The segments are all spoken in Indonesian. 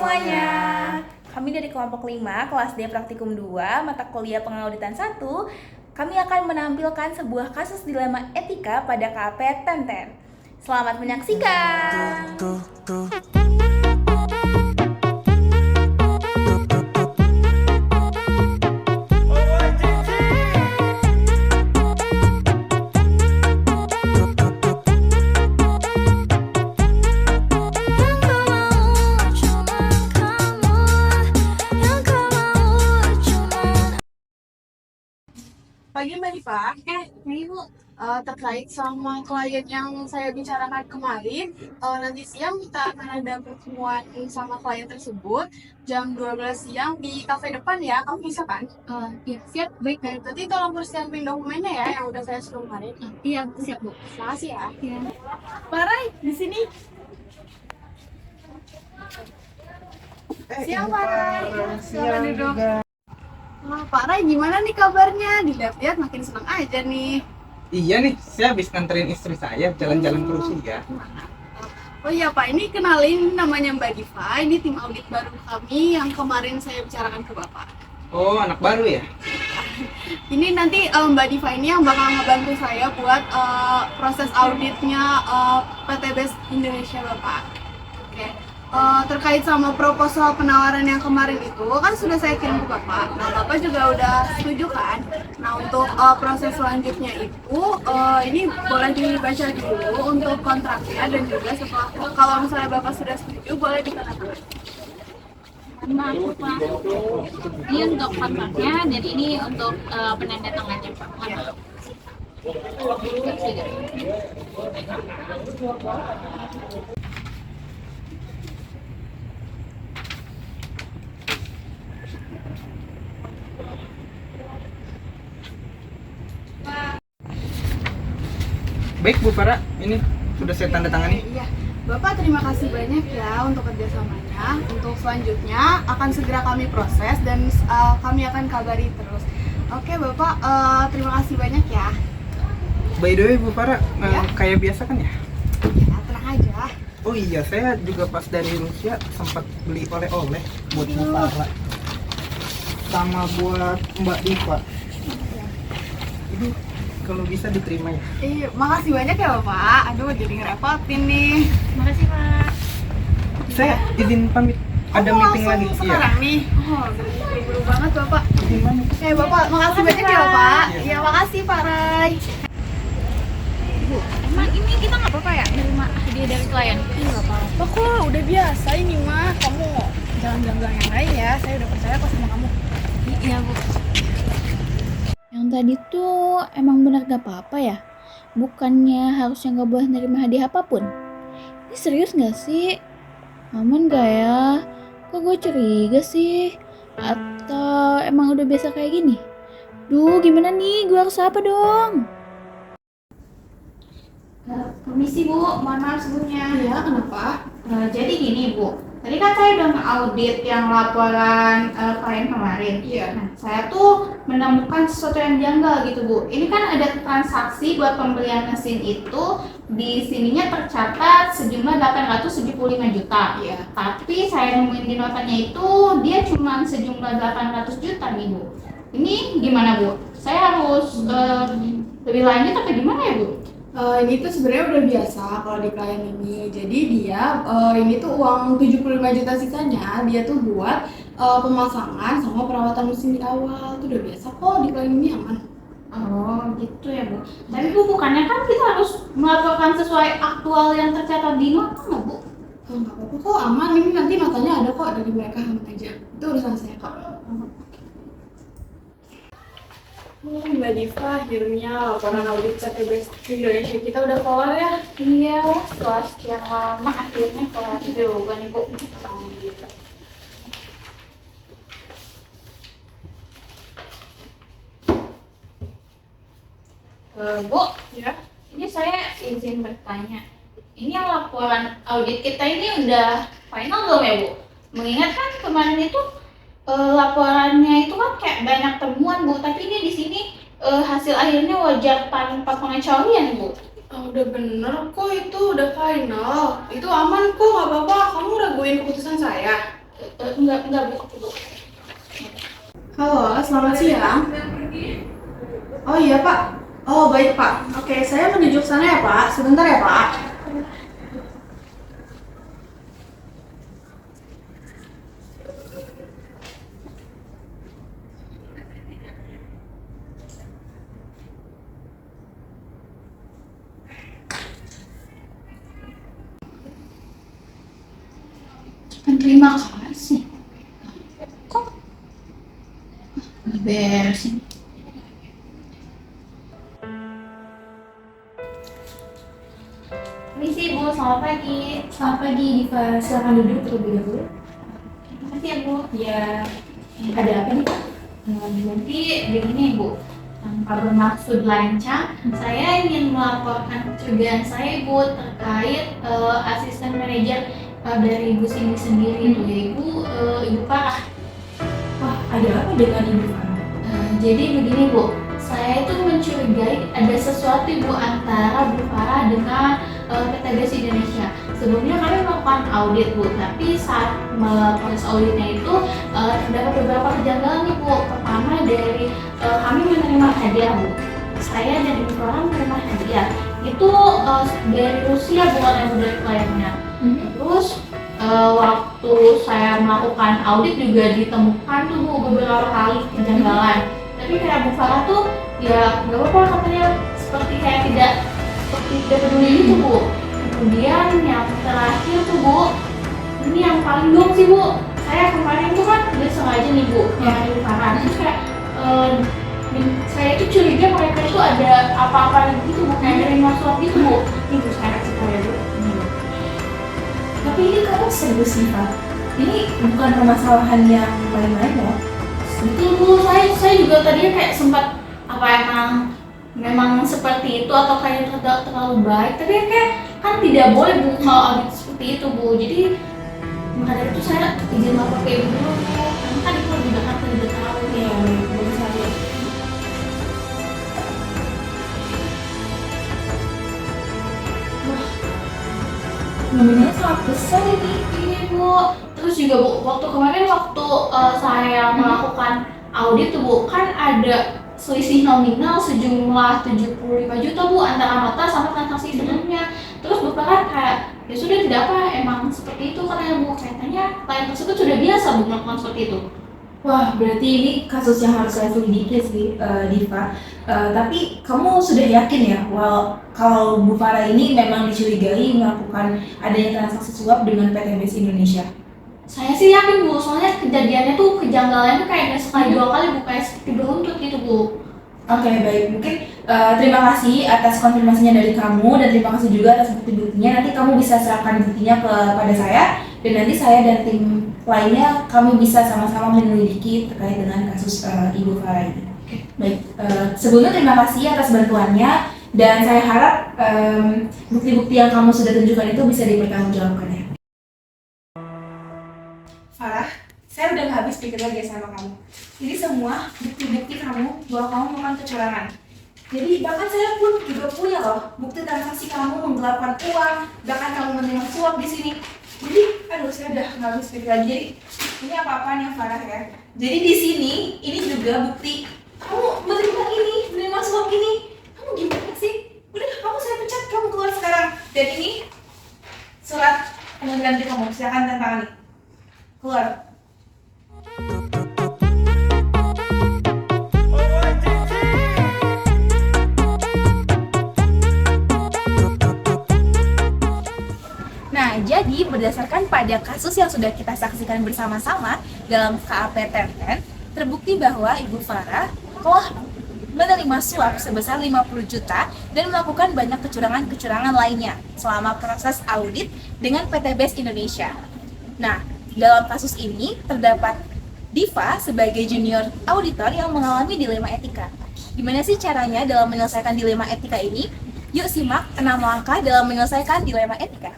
semuanya. Kami dari kelompok 5, kelas D Praktikum 2, mata kuliah Pengauditan 1. Kami akan menampilkan sebuah kasus dilema etika pada KP Tenten. Selamat menyaksikan. Pagi Mbak Diva, Ibu, terkait sama klien yang saya bicarakan kemarin, nanti siang kita akan ada pertemuan sama klien tersebut jam 12 siang di kafe depan ya, kamu bisa kan? Iya, siap, baik. Nanti tolong persiapin dokumennya ya yang udah saya suruh kemarin. Iya, siap, Bu. Terima kasih ya. Iya. Parai, di sini. Siang Parai. Silakan duduk. Pak Rai, gimana nih kabarnya? Dilihat-lihat makin senang aja nih. Iya nih, saya habis nganterin istri saya jalan-jalan ke Rusia. Oh iya Pak, ini kenalin namanya Mbak Diva, ini tim audit baru kami yang kemarin saya bicarakan ke Bapak. Oh, anak baru ya? Ini nanti Mbak Diva ini yang bakal ngebantu saya buat proses auditnya PT Best Indonesia Bapak. Oke. Terkait sama proposal penawaran yang kemarin itu kan sudah saya kirim ke Bapak. Nah, Bapak juga udah setuju kan? Nah, untuk proses selanjutnya itu ini boleh dibaca dulu untuk kontraknya dan juga setelah kalau misalnya Bapak sudah setuju boleh ditandatangani. Maaf, Pak. Ini untuk kontraknya dan ini untuk penandatangannya, Pak. Maaf. Baik Bu Farah, ini sudah saya tanda tangani. Iya, Bapak terima kasih banyak ya untuk kerjasamanya. Untuk selanjutnya akan segera kami proses dan kami akan kabari terus. Oke Bapak, terima kasih banyak ya. By the way Bu Farah, Ya? kayak biasa kan ya? Ya, tenang aja. Oh iya, saya juga pas dari Rusia sempat beli oleh-oleh buat Bu Farah. Sama buat Mbak Diva. Ini kalau bisa diterima ya. Iya, makasih banyak ya Bapak. Aduh, jadi ngerepotin nih. Makasih, Pak. Saya izin pamit. Ada mau meeting lagi. langsung sekarang nih. Oh, buru-buru banget Bapak. Izin pamit. Oke Bapak, makasih banyak ya Bapak. Iya. Iya, makasih Pak Rai. Bu, emang ini kita nggak apa-apa ya nerima hadiah dari klien? Nggak apa-apa kok, udah biasa ini mah. Kamu jangan ganggu yang lain ya. Saya udah percaya kok sama kamu. Iya, Bu. Yang tadi tuh emang benar gak apa-apa ya? Bukannya harusnya gak boleh nerima hadiah apapun? Ini serius gak sih? Aman gak ya? Kok gue curiga sih? Atau emang udah biasa kayak gini? Duh, gimana nih? Gue harus apa dong? Permisi Bu, mohon maaf sebelumnya. Iya, kenapa? Jadi gini Bu, tadi kan saya udah nge-audit yang laporan klien kemarin. Iya. Nah, saya tuh menemukan sesuatu yang janggal gitu Bu. Ini kan ada transaksi buat pembelian mesin itu di sininya tercatat sejumlah 875 juta. Iya. Tapi saya nemuin di notanya itu dia cuma sejumlah 800 juta nih Bu. Ini gimana Bu? Saya harus lebih lanjut atau gimana ya Bu? Ini tuh sebenarnya udah biasa kalau di klien ini. Jadi dia ini tuh uang 75 juta sisanya dia tuh buat pemasangan sama perawatan mesin di awal. Itu udah biasa kok di klien ini aman. Oh gitu ya Bu. Tapi Bu bukannya kan kita harus melaporkan sesuai aktual yang tercatat di nota nggak Bu? Nggak apa-apa kok aman. Ini nanti notanya ada kok dari mereka aman aja. Itu urusan saya kok. Mbak Diva, akhirnya laporan audit PT Best Indonesia kita udah keluar ya. Iya, setelah sekian lama akhirnya keluar juga nih Bu. Bu, Ya. ini saya izin bertanya. Ini yang laporan audit kita ini udah final belum ya Bu? Mengingat kan kemarin itu laporannya itu kan kayak banyak temuan Bu, tapi ini di sini hasil akhirnya wajar tanpa pengecualian Bu. Udah bener kok, itu udah final. Itu aman kok, nggak apa-apa. Kamu raguin keputusan saya? Enggak Bu. Halo, selamat siang. Oh iya Pak. Oh baik Pak. Oke, saya menuju ke sana ya Pak. Sebentar ya Pak. Terima kasih. Kok beresin? Permisi Bu, selamat pagi. Selamat pagi Diva, silakan duduk terlebih dahulu. Terima kasih ya Bu. Ya, ada apa nih Pak? Jadi begini Bu, tanpa bermaksud lancang, saya ingin melaporkan kecurigaan saya Bu terkait asisten manajer dari Ibu Cindy sendiri itu, yaitu Ibu Farah. Wah, ada apa dengan Ibu Farah? Jadi begini Bu, saya itu mencurigai ada sesuatu Bu antara Bu Farah dengan PT Gas Indonesia. Sebelumnya kami melakukan audit Bu, tapi saat proses auditnya itu terdapat beberapa kejanggalan nih Bu. Pertama dari kami menerima hadiah Bu. Saya dan Ibu Farah menerima hadiah itu dari Rusia bukan yang dari kliennya. Terus waktu saya melakukan audit juga ditemukan tuh Bu beberapa kali kejanggalan. Tapi kayak Bu Farah tuh ya nggak apa-apa katanya, seperti kayak tidak peduli gitu Bu. Kemudian yang terakhir tuh Bu, ini yang paling dong sih Bu. Saya kemarin tuh kan udah sengaja nih Bu yang di Farah. Terus kayak saya itu curiga mereka itu ada apa-apa gitu Bu, kayak dari suap gitu Bu. Itu saya kasih tahu ya Bu. Tapi ini kamu serius nih Pak? Ini bukan permasalahan yang main-main loh. Betul Bu, saya juga tadinya kayak sempat apa memang seperti itu atau kayak terlalu baik, tapi kayak kan tidak boleh Bu kalau audit seperti itu Bu. Jadi maka dari itu saya izin lapor ke Ibu dulu Bu, karena kan itu lebih dekat lebih tahu ya. Boleh saya. Nominalnya sangat besar ini. Iya Bu, terus juga Bu, waktu kemarin saya melakukan audit tuh Bu, kan ada selisih nominal sejumlah 75 juta Bu antara nota sama transaksi sebelumnya. Terus Bu kan kayak ya sudah tidak apa, emang seperti itu katanya Bu, kayaknya klien tersebut sudah biasa Bu melakukan seperti itu. Wah, berarti ini kasus yang harus saya selidiki sih, Diva. Tapi kamu sudah yakin ya, kalau Bu Farah ini memang dicurigai melakukan adanya transaksi suap dengan PT BES Indonesia? Saya sih yakin Bu, soalnya kejadiannya tuh kejanggalannya tuh kayak sekali dua kali Bu, kayak seperti beruntut gitu Bu. Oke, baik. Mungkin terima kasih atas konfirmasinya dari kamu dan terima kasih juga atas bukti-buktinya. Nanti kamu bisa serahkan buktinya kepada saya dan nanti saya dan tim lainnya kami bisa sama-sama menyelidiki terkait dengan kasus Ibu Farah ini. Baik, sebelumnya terima kasih atas bantuannya dan saya harap bukti-bukti yang kamu sudah tunjukkan itu bisa dipertanggungjawabkan ya. Farah, saya udah gak habis pikir lagi sama kamu. Ini semua bukti-bukti kamu bahwa kamu melakukan kecurangan. Jadi bahkan saya pun juga punya loh bukti transaksi kamu menggelapkan uang, bahkan kamu menerima suap di sini. Jadi, aduh saya udah gak habis pikir lagi. Jadi ini apa-apaan ya Farah ya. Jadi di sini ini juga bukti kamu menerima suap ini. Kamu gimana sih? Udah, kamu saya pecat, kamu keluar sekarang. Dan ini surat pengunduran diri kamu, silakan tanda tangan. Keluar. Nah, jadi berdasarkan pada kasus yang sudah kita saksikan bersama-sama dalam KAP Tenten, terbukti bahwa Ibu Farah telah menerima suap sebesar 50 juta dan melakukan banyak kecurangan-kecurangan lainnya selama proses audit dengan PT BES Indonesia. Nah, dalam kasus ini terdapat Diva sebagai junior auditor yang mengalami dilema etika. Gimana sih caranya dalam menyelesaikan dilema etika ini? Yuk simak 6 langkah dalam menyelesaikan dilema etika.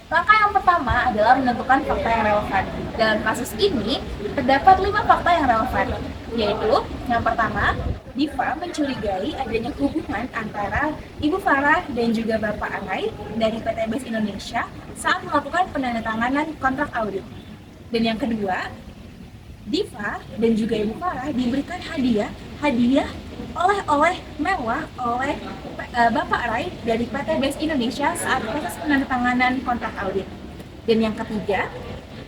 Langkah yang pertama adalah menentukan fakta yang relevan. Dalam kasus ini, terdapat 5 fakta yang relevan, yaitu yang pertama, Diva mencurigai adanya hubungan antara Ibu Farah dan juga Bapak Arai dari PT BES Indonesia saat melakukan penandatanganan kontrak audit. Dan yang kedua, Diva dan juga Ibu Farah diberikan hadiah oleh-oleh mewah oleh Bapak Rai dari PT BES Indonesia saat proses penandatanganan kontrak audit. Dan yang ketiga,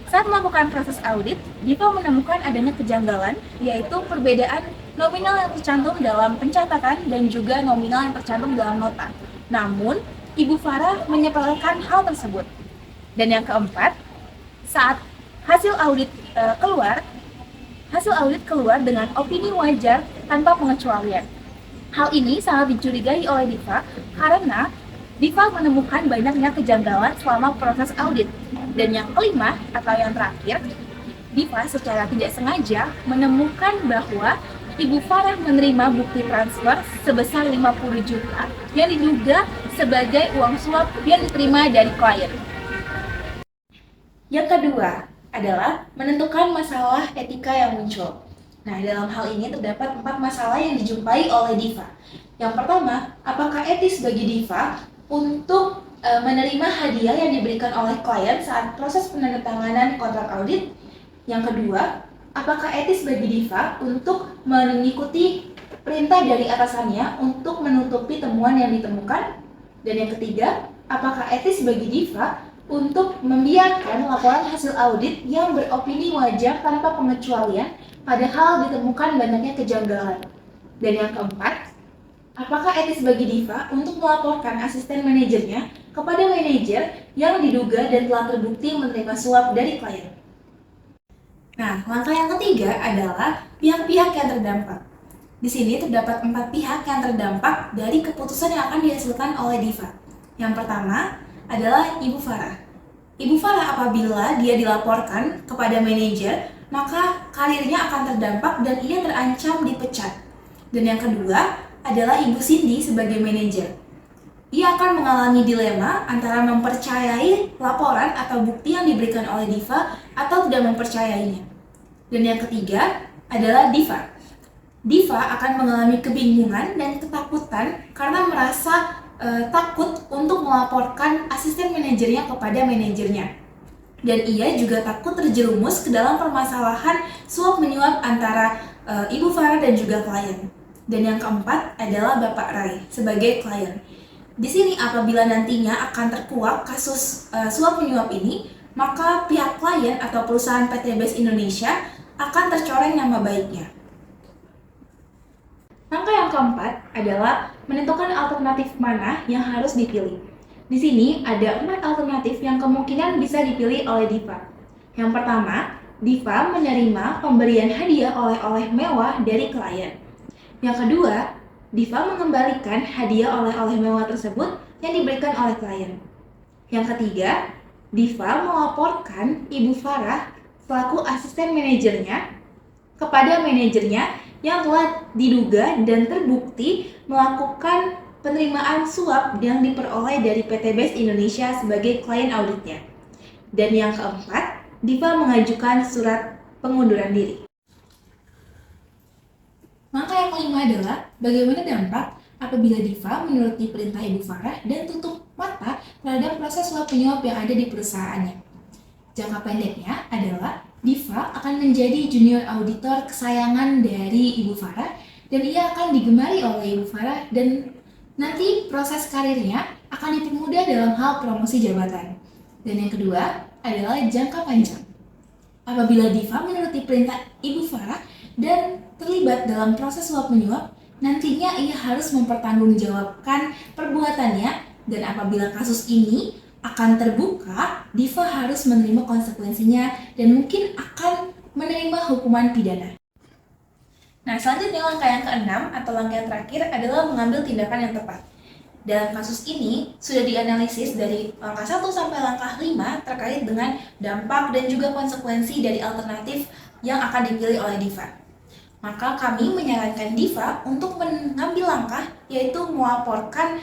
saat melakukan proses audit, Diva menemukan adanya kejanggalan, yaitu perbedaan nominal yang tercantum dalam pencatatan dan juga nominal yang tercantum dalam nota. Namun, Ibu Farah menyepelekan hal tersebut. Dan yang keempat, saat hasil audit keluar dengan opini wajar tanpa pengecualian. Hal ini sangat dicurigai oleh Diva karena Diva menemukan banyaknya kejanggalan selama proses audit. Dan yang kelima atau yang terakhir, Diva secara tidak sengaja menemukan bahwa Ibu Farah menerima bukti transfer sebesar 50 juta yang diduga sebagai uang suap yang diterima dari klien. Yang kedua adalah menentukan masalah etika yang muncul. Nah, dalam hal ini terdapat 4 masalah yang dijumpai oleh Diva. Yang pertama, apakah etis bagi Diva untuk menerima hadiah yang diberikan oleh klien saat proses penandatanganan kontrak audit? Yang kedua, apakah etis bagi Diva untuk mengikuti perintah dari atasannya untuk menutupi temuan yang ditemukan? Dan yang ketiga, apakah etis bagi Diva untuk membiarkan laporan hasil audit yang beropini wajar tanpa pengecualian padahal ditemukan banyaknya kejanggalan? Dan yang keempat, apakah etis bagi Diva untuk melaporkan asisten manajernya kepada manajer yang diduga dan telah terbukti menerima suap dari klien? Nah, langkah yang ketiga adalah pihak-pihak yang terdampak. Di sini terdapat 4 pihak yang terdampak dari keputusan yang akan dihasilkan oleh Diva. Yang pertama adalah Ibu Farah. Ibu Farah apabila dia dilaporkan kepada manajer, maka karirnya akan terdampak dan ia terancam dipecat. Dan yang kedua adalah Ibu Cindy sebagai manajer. Ia akan mengalami dilema antara mempercayai laporan atau bukti yang diberikan oleh Diva atau tidak mempercayainya. Dan yang ketiga adalah Diva. Diva akan mengalami kebingungan dan ketakutan karena merasa takut untuk melaporkan asisten manajernya kepada manajernya. Dan ia juga takut terjerumus ke dalam permasalahan suap menyuap antara Ibu Farah dan juga klien. Dan yang keempat adalah Bapak Rai sebagai klien. Di sini apabila nantinya akan terkuak kasus suap menyuap ini, maka pihak klien atau perusahaan PT BES Indonesia akan tercoreng nama baiknya. Langkah yang keempat adalah menentukan alternatif mana yang harus dipilih. Di sini ada 4 alternatif yang kemungkinan bisa dipilih oleh Diva. Yang pertama, Diva menerima pemberian hadiah oleh-oleh mewah dari klien. Yang kedua, Diva mengembalikan hadiah oleh-oleh mewah tersebut yang diberikan oleh klien. Yang ketiga, Diva melaporkan Ibu Farah selaku asisten manajernya kepada manajernya yang telah diduga dan terbukti melakukan penerimaan suap yang diperoleh dari PT BES Indonesia sebagai klien auditnya. Dan yang keempat, Diva mengajukan surat pengunduran diri. Langkah yang kelima adalah bagaimana dampak apabila Diva menuruti perintah Ibu Farah dan tutup mata terhadap proses suap penyuap yang ada di perusahaannya. Jangka pendeknya adalah Diva akan menjadi junior auditor kesayangan dari Ibu Farah dan ia akan digemari oleh Ibu Farah dan nanti proses karirnya akan dipermudah dalam hal promosi jabatan. Dan yang kedua adalah jangka panjang. Apabila Diva menuruti perintah Ibu Farah dan terlibat dalam proses suap menyuap, nantinya ia harus mempertanggungjawabkan perbuatannya dan apabila kasus ini akan terbuka, Diva harus menerima konsekuensinya dan mungkin akan menerima hukuman pidana. Nah, selanjutnya langkah yang keenam atau langkah yang terakhir adalah mengambil tindakan yang tepat. Dalam kasus ini sudah dianalisis dari langkah 1 sampai langkah 5 terkait dengan dampak dan juga konsekuensi dari alternatif yang akan dipilih oleh Diva. Maka kami menyarankan Diva untuk mengambil langkah yaitu melaporkan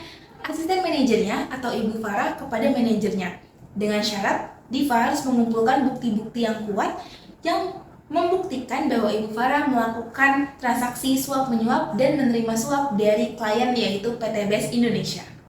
asisten manajernya atau Ibu Farah kepada manajernya. Dengan syarat Diva harus mengumpulkan bukti-bukti yang kuat yang membuktikan bahwa Ibu Farah melakukan transaksi suap menyuap dan menerima suap dari klien yaitu PT BES Indonesia.